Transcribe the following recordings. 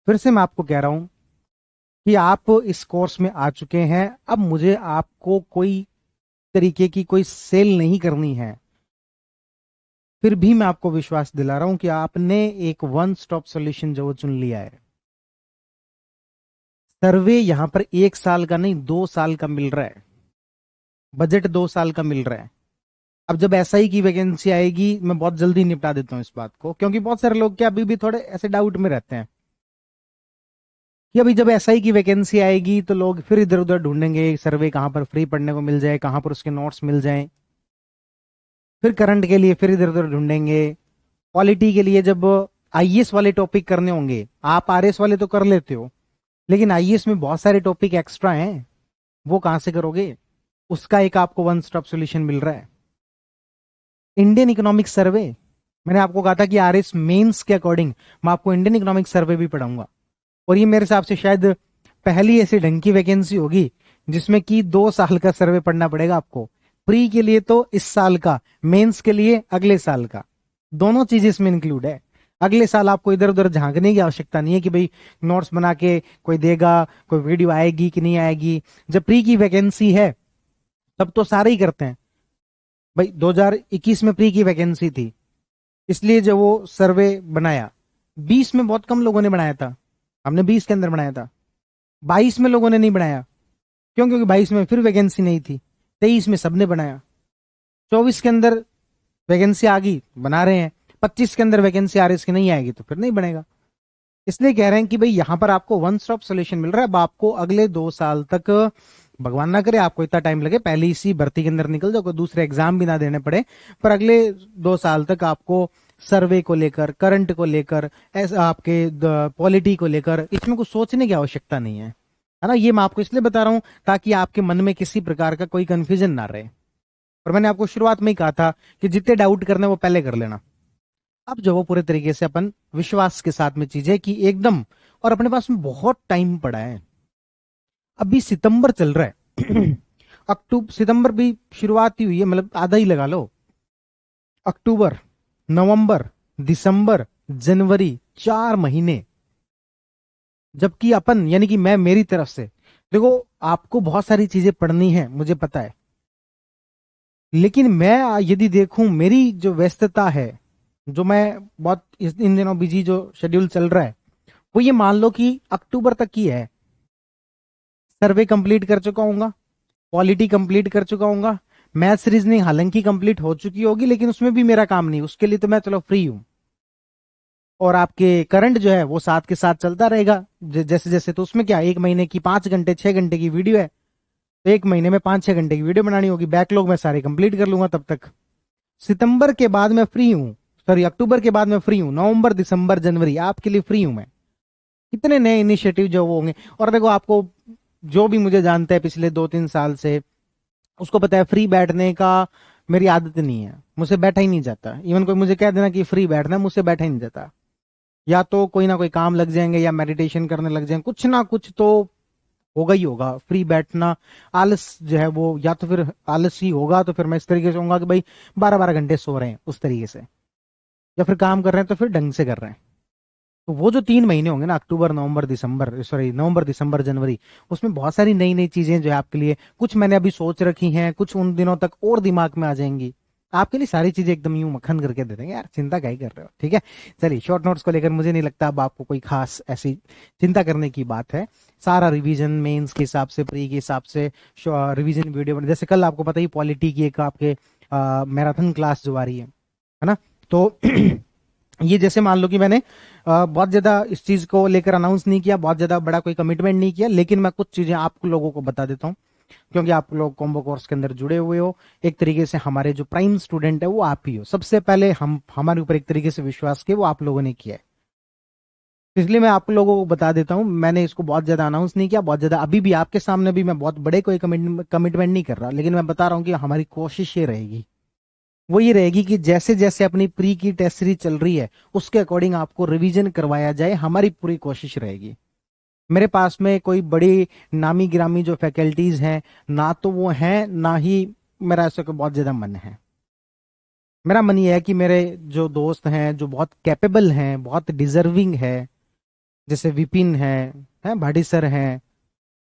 फिर से मैं आपको कह रहा हूं कि आप इस कोर्स में आ चुके हैं। अब मुझे आपको कोई तरीके की कोई सेल नहीं करनी है। फिर भी मैं आपको विश्वास दिला रहा हूं कि आपने एक वन स्टॉप सॉल्यूशन जो वो चुन लिया है। सर्वे यहां पर 1 साल का नहीं, 2 साल का मिल रहा है। बजट 2 साल का मिल रहा है। अब जब एसआई की वैकेंसी आएगी, मैं बहुत जल्दी निपटा देता हूं इस बात को, क्योंकि बहुत सारे लोग क्या अभी भी थोड़े ऐसे डाउट में रहते हैं कि अभी जब एसआई की वैकेंसी आएगी तो लोग फिर इधर उधर ढूंढेंगे सर्वे कहां पर फ्री पढ़ने को मिल जाए, कहां पर उसके नोट्स मिल जाएं। फिर करंट के लिए फिर इधर उधर ढूंढेंगे। पॉलिटी के लिए जब आईएएस वाले टॉपिक करने होंगे, आप आरएस वाले तो कर लेते हो, लेकिन आईएएस में बहुत सारे टॉपिक एक्स्ट्रा हैं, वो कहां से करोगे? उसका एक आपको वन स्टॉप सॉल्यूशन मिल रहा है। Indian economic survey. मैंने आपको कहा था कि आरएस मेंस के अकॉर्डिंग मैं आपको इंडियन इकोनॉमिक सर्वे भी पढ़ाऊंगा। और ये मेरे हिसाब से शायद पहली ऐसी ढंग की वैकेंसी होगी जिसमें कि 2 साल का सर्वे पढ़ना पड़ेगा आपको। प्री के लिए तो इस साल का, मेंस के लिए अगले साल का, दोनों चीजें इसमें इंक्लूड है। अगले साल आपको इधर उधर झांकने की आवश्यकता नहीं है कि भाई नोट्स बना के कोई देगा, कोई वीडियो आएगी कि नहीं आएगी। जब प्री की वैकेंसी है तब तो सारे ही करते हैं। भाई 2021 में प्री की वैकेंसी थी, इसलिए जब वो सर्वे बनाया, 20 में बहुत कम लोगों ने बनाया था, हमने 20 के अंदर बनाया था। 22 में लोगों ने नहीं बनाया। क्यों? क्योंकि 22 में फिर वैकेंसी नहीं थी। 23 में सबने बनाया। 24 के अंदर वैकेंसी आ गई, बना रहे हैं। 25 के अंदर वैकेंसी आ रही है, इसकी नहीं आएगी तो फिर नहीं बनेगा। इसलिए कह रहे हैं कि भाई यहां पर आपको वन स्टॉप सोल्यूशन मिल रहा है। अब आपको अगले 2 साल तक, भगवान ना करे आपको इतना टाइम लगे, पहले इसी भर्ती के अंदर निकल जाओ, कोई दूसरे एग्जाम भी ना देने पड़े, पर अगले 2 साल तक आपको सर्वे को लेकर, करंट को लेकर, ऐसा आपके पॉलिटी को लेकर इसमें कुछ सोचने की आवश्यकता नहीं है ना। ये मैं आपको इसलिए बता रहा हूं ताकि आपके मन में किसी प्रकार का कोई कंफ्यूजन ना रहे। और मैंने आपको शुरुआत में ही कहा था कि जितने डाउट करने वो पहले कर लेना। अब जो वो पूरे तरीके से अपन विश्वास के साथ में चीजें कि एकदम, और अपने पास में बहुत टाइम पड़ा है। अभी सितंबर चल रहा है। अक्टूबर सितंबर भी शुरुआत ही हुई है, मतलब आधा ही लगा लो। अक्टूबर, नवंबर, दिसंबर, जनवरी, 4 महीने। जबकि अपन यानी कि मैं मेरी तरफ से, देखो, आपको बहुत सारी चीजें पढ़नी है मुझे पता है, लेकिन मैं यदि देखूं मेरी जो व्यस्तता है, जो मैं बहुत इन दिनों बिजी जो शेड्यूल चल रहा है, वो ये मान लो कि अक्टूबर तक की है। सर्वे कंप्लीट कर चुका हूंगा, पॉलिटी कंप्लीट कर चुका हूंगा, मैथ्स रीजनिंग हालांकि कंप्लीट हो चुकी होगी, लेकिन उसमें भी मेरा काम नहीं, उसके लिए तो मैं चलो फ्री हूं। और आपके करंट जो है वो साथ के साथ चलता रहेगा जैसे जैसे, तो उसमें क्या, 1 महीने की 5 घंटे 6 घंटे की वीडियो है, तो 1 महीने में 5 6 घंटे की वीडियो बनानी होगी, बैकलॉग में सारे कंप्लीट कर लूंगा तब तक। सितंबर के बाद मैं फ्री हूँ, सॉरी अक्टूबर के बाद मैं फ्री हूँ, नवंबर दिसंबर जनवरी आपके लिए फ्री हूं मैं। कितने नए इनिशिएटिव जो वो होंगे। और देखो, आपको जो भी मुझे जानता है पिछले 2 3 साल से, उसको पता है फ्री बैठने का मेरी आदत नहीं है, मुझसे बैठा ही नहीं जाता। इवन कोई मुझे कह देना कि फ्री बैठना है, मुझसे बैठा ही नहीं जाता। या तो कोई ना कोई काम लग जाएंगे, या मेडिटेशन करने लग जाएंगे, कुछ ना कुछ तो होगा ही होगा। फ्री बैठना, आलस जो है वो, या तो फिर आलस ही होगा, तो फिर मैं इस तरीके से होऊंगा कि भाई 12 12 घंटे सो रहे हैं उस तरीके से, या फिर काम कर रहे हैं तो फिर ढंग से कर रहे हैं। तो वो जो 3 महीने होंगे ना, अक्टूबर नवंबर दिसंबर, सॉरी नवंबर दिसंबर जनवरी, उसमें बहुत सारी नई नई चीजें जो है आपके लिए, कुछ मैंने अभी सोच रखी हैं, कुछ उन दिनों तक और दिमाग में आ जाएंगी। आपके लिए सारी चीजें एकदम यूं मक्खन करके दे देंगे यार, चिंता क्या ही कर रहे हो, ठीक है। चलिए, शॉर्ट नोट्स को लेकर मुझे नहीं लगता अब आपको कोई खास ऐसी चिंता करने की बात है। सारा रिवीजन मेंस के हिसाब से, प्री के हिसाब से रिवीजन वीडियो बने, जैसे कल आपको पता ही पॉलिटी की एक आपके मैराथन क्लास जो आ रही है ना। तो ये जैसे मान लो कि मैंने बहुत ज्यादा इस चीज को लेकर अनाउंस नहीं किया, बहुत ज्यादा बड़ा कोई कमिटमेंट नहीं किया, लेकिन मैं कुछ चीजें आप लोगों को बता देता हूँ, क्योंकि आप लोग कॉम्बो कोर्स के अंदर जुड़े हुए हो। एक तरीके से हमारे जो प्राइम स्टूडेंट है वो आप ही हो। सबसे पहले हम हमारे ऊपर एक तरीके से विश्वास किया वो आप लोगों ने किया है, इसलिए मैं आप लोगों को बता देता हूँ। मैंने इसको बहुत ज्यादा अनाउंस नहीं किया, बहुत ज्यादा अभी भी आपके सामने भी मैं बहुत बड़े कोई कमिटमेंट नहीं कर रहा, लेकिन मैं बता रहा हूँ कि हमारी कोशिश ये रहेगी, वो ये रहेगी कि जैसे जैसे अपनी प्री की टेस्ट सीरीज चल रही है उसके अकॉर्डिंग आपको रिवीजन करवाया जाए, हमारी पूरी कोशिश रहेगी। मेरे पास में कोई बड़ी नामी गिरामी जो फैकल्टीज हैं, ना तो वो हैं, ना ही मेरा ऐसा कोई बहुत ज्यादा मन है। मेरा मन ये है कि मेरे जो दोस्त हैं, जो बहुत कैपेबल हैं, बहुत डिजर्विंग है, जैसे विपिन है भाटी सर हैं,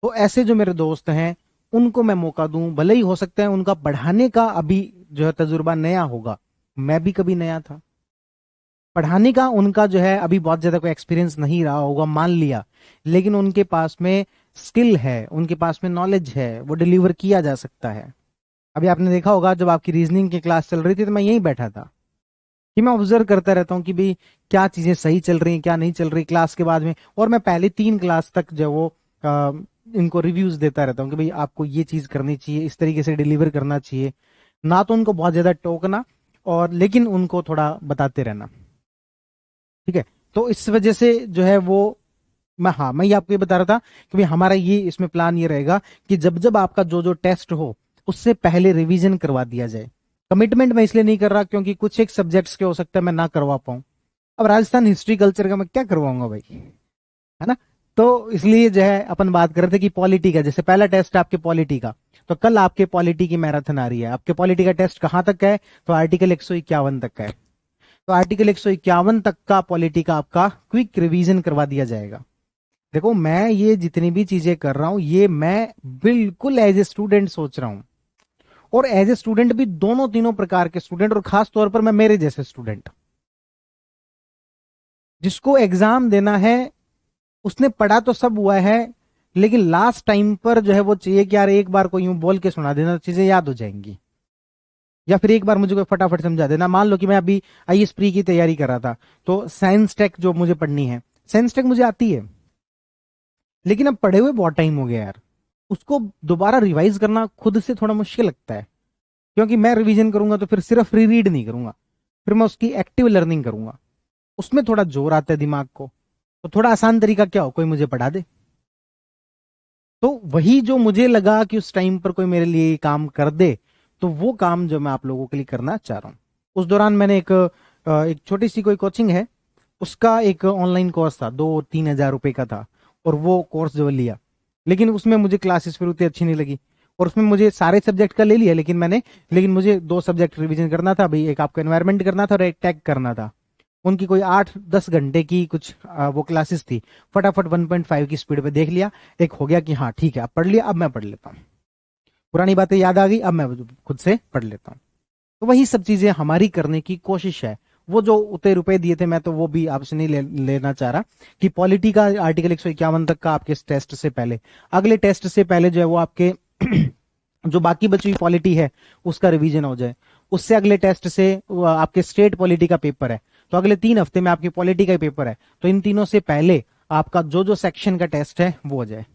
तो ऐसे जो मेरे दोस्त हैं उनको मैं मौका दूं। भले ही हो सकता है उनका पढ़ाने का अभी जो है तजुर्बा नया होगा, मैं भी कभी नया था, पढ़ाने का उनका जो है अभी बहुत ज्यादा कोई एक्सपीरियंस नहीं रहा होगा, मान लिया, लेकिन उनके पास में स्किल है, उनके पास में नॉलेज है, वो डिलीवर किया जा सकता है। अभी आपने देखा होगा जब आपकी रीजनिंग की क्लास चल रही थी तो मैं यहीं बैठा था कि मैं ऑब्जर्व करता रहता हूँ कि भाई क्या चीजें सही चल रही हैं क्या नहीं चल रही क्लास के बाद में। और मैं पहले 3 क्लास तक जो वो इनको रिव्यूज देता रहता हूँ कि भाई आपको ये चीज करनी चाहिए, इस तरीके से डिलीवर करना चाहिए, ना तो उनको बहुत ज्यादा टोकना और लेकिन उनको थोड़ा बताते रहना। ठीक है, तो इस वजह से जो है वो मैं ये आपको ये बता रहा था कि भाई हमारा ये इसमें प्लान ये रहेगा कि जब जब आपका जो जो टेस्ट हो उससे पहले रिवीजन करवा दिया जाए। कमिटमेंट मैं इसलिए नहीं कर रहा क्योंकि कुछ एक सब्जेक्ट्स के हो सकता है मैं ना करवा पाऊं। अब राजस्थान हिस्ट्री कल्चर का मैं क्या करवाऊंगा भाई, है ना। तो इसलिए जो है अपन बात कर रहे थे कि पॉलिटी का, जैसे पहला टेस्ट है आपके पॉलिटी का, तो कल आपके पॉलिटी की मैराथन आ रही है। आपके पॉलिटी का टेस्ट कहां तक का है, तो आर्टिकल 151 तक का है। तो आर्टिकल 151 तक का पॉलिटी का आपका क्विक रिवीजन करवा दिया जाएगा। देखो मैं ये जितनी भी चीजें कर रहा हूं ये मैं बिल्कुल एज ए स्टूडेंट सोच रहा हूं, और एज ए स्टूडेंट भी दोनों तीनों प्रकार के स्टूडेंट, और खास तौर पर मैं मेरे जैसे स्टूडेंट जिसको एग्जाम देना है, उसने पढ़ा तो सब हुआ है, लेकिन लास्ट टाइम पर जो है वो चाहिए कि यार एक बार को यूं बोल के सुना देना, चीजें याद हो जाएंगी, या फिर एक बार मुझे कोई फटाफट समझा देना। मान लो कि मैं अभी आईएएस प्री की तैयारी कर रहा था, तो साइंस टेक जो मुझे पढ़नी है, साइंस टेक मुझे आती है, लेकिन अब पढ़े हुए बहुत टाइम हो गया यार, उसको दोबारा रिवाइज करना खुद से थोड़ा मुश्किल लगता है। क्योंकि मैं रिवीजन करूंगा तो फिर सिर्फ री रीड नहीं करूंगा, फिर मैं उसकी एक्टिव लर्निंग करूंगा, उसमें थोड़ा जोर आता है दिमाग को। तो थोड़ा आसान तरीका क्या हो, कोई मुझे पढ़ा दे। तो वही जो मुझे लगा कि उस टाइम पर कोई मेरे लिए ये काम कर दे, तो वो काम जो मैं आप लोगों के लिए करना चाह रहा हूं। उस दौरान मैंने एक छोटी सी कोई कोचिंग है, उसका एक ऑनलाइन कोर्स था, 2-3 हजार रुपए का था, और वो कोर्स जो लिया, लेकिन उसमें मुझे क्लासेस फिर उतनी अच्छी नहीं लगी। और उसमें मुझे सारे सब्जेक्ट का ले लिया, लेकिन मुझे 2 सब्जेक्ट रिवीजन करना था भाई, एक आपको एनवायरमेंट करना था और एक टैग करना था। उनकी कोई 8-10 घंटे की कुछ वो क्लासेस थी, फटाफट 1.5 की स्पीड पे देख लिया, एक हो गया कि हाँ ठीक है अब पढ़ लिया, अब मैं पढ़ लेता हूँ, पुरानी बातें याद आ गई, अब मैं खुद से पढ़ लेता हूँ। तो वही सब चीजें हमारी करने की कोशिश है। वो जो उतने रुपए दिए थे मैं तो वो भी आपसे नहीं लेना चाह रहा कि पॉलिटी का आर्टिकल 151 तक का आपके टेस्ट से पहले, अगले टेस्ट से पहले जो है वो आपके जो बाकी बची हुई पॉलिटी है उसका रिवीजन हो जाए। उससे अगले टेस्ट से आपके स्टेट पॉलिटी का पेपर है, तो अगले 3 हफ्ते में आपकी पॉलिटी का पेपर है, तो इन तीनों से पहले आपका जो जो सेक्शन का टेस्ट है वो हो जाए।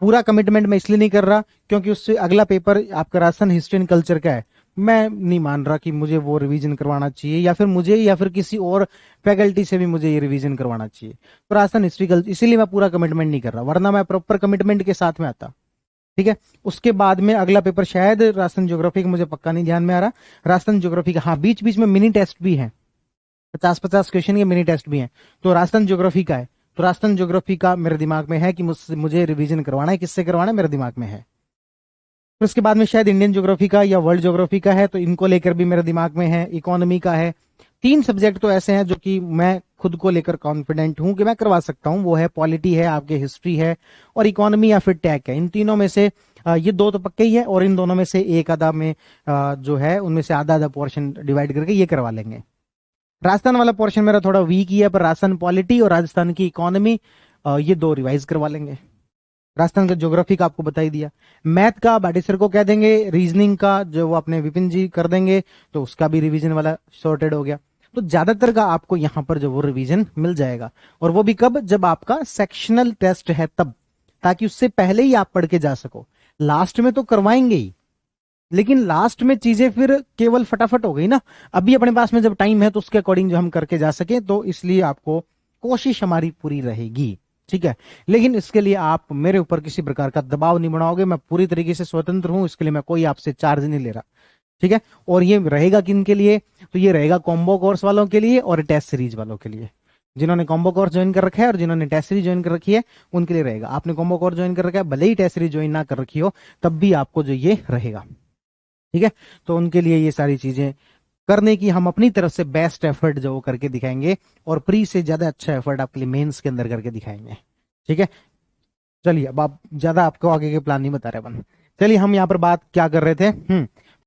पूरा कमिटमेंट मैं इसलिए नहीं कर रहा क्योंकि उससे अगला पेपर आपका राजस्थान हिस्ट्री एंड कल्चर का है, मैं नहीं मान रहा कि मुझे वो रिवीजन करवाना चाहिए, या फिर मुझे या फिर किसी और फैकल्टी से भी मुझे ये रिवीजन करवाना चाहिए। तो राजस्थान हिस्ट्री कल्चर इसीलिए मैं पूरा कमिटमेंट नहीं कर रहा, वरना मैं प्रॉपर कमिटमेंट के साथ में आता। ठीक है, उसके बाद में अगला पेपर शायद राजस्थान ज्योग्राफी का, मुझे पक्का नहीं ध्यान में आ रहा, राजस्थान ज्योग्राफी का, हाँ बीच बीच में मिनी टेस्ट भी है, 50-50 क्वेश्चन के मिनी टेस्ट भी हैं। तो राजस्थान ज्योग्राफी का है, तो राजस्थान ज्योग्राफी का मेरे दिमाग में है कि मुझे रिवीजन करवाना है, किससे करवाना है मेरे दिमाग में है। फिर उसके बाद में शायद इंडियन ज्योग्राफी का या वर्ल्ड ज्योग्राफी का है, तो इनको लेकर भी मेरे दिमाग में है, इकोनॉमी का है। 3 सब्जेक्ट तो ऐसे हैं जो कि मैं खुद को लेकर कॉन्फिडेंट हूं कि मैं करवा सकता हूं, वो है पॉलिटी है, आपके हिस्ट्री है, और इकोनॉमी या फिर टैक है। इन तीनों में से ये 2 तो पक्के ही है, और इन दोनों में से एक आधा में जो है उनमें से आधा आधा पोर्शन डिवाइड करके ये करवा लेंगे। राजस्थान वाला पोर्शन मेरा थोड़ा वीक ही है, पर राजस्थान पॉलिटी और राजस्थान की इकोनॉमी ये 2 रिवाइज करवा लेंगे। राजस्थान का ज्योग्राफी का आपको बता ही दिया, मैथ का बाटी सर को कह देंगे, रीजनिंग का जो वो अपने विपिन जी कर देंगे, तो उसका भी रिवीजन वाला सॉर्टेड हो गया। तो ज्यादातर का आपको यहां पर जो वो रिवीजन मिल जाएगा, और वो भी कब, जब आपका सेक्शनल टेस्ट है तब, ताकि उससे पहले ही आप पढ़ के जा सको। लास्ट में तो करवाएंगे ही, लेकिन लास्ट में चीजें फिर केवल फटाफट हो गई ना, अभी अपने पास में जब टाइम है तो उसके अकॉर्डिंग जो हम करके जा सके, तो इसलिए आपको कोशिश हमारी पूरी रहेगी। ठीक है, लेकिन इसके लिए आप मेरे ऊपर किसी प्रकार का दबाव नहीं बनाओगे, मैं पूरी तरीके से स्वतंत्र हूं, इसके लिए मैं कोई आपसे चार्ज नहीं ले रहा। ठीक है, और ये रहेगा किन के लिए, तो ये रहेगा कॉम्बो कोर्स वालों के लिए और टेस्ट सीरीज वालों के लिए। जिन्होंने कॉम्बो कोर्स ज्वाइन कर रखा है और जिन्होंने टेस्ट सीरीज ज्वाइन कर रखी है उनके लिए रहेगा। आपने कॉम्बो कोर्स ज्वाइन कर रखा है, भले ही टेस्ट सीरीज ज्वाइन ना कर रखी हो, तब भी आपको जो ये रहेगा। ठीक है, तो उनके लिए ये सारी चीजें करने की हम अपनी तरफ से बेस्ट एफर्ट जो वो करके दिखाएंगे, और प्री से ज्यादा अच्छा एफर्ट आपके लिए मेंस के अंदर करके दिखाएंगे। ठीक है, चलिए अब आप ज्यादा आपको आगे के प्लान नहीं बता रहे अपन। चलिए हम यहाँ पर बात क्या कर रहे थे,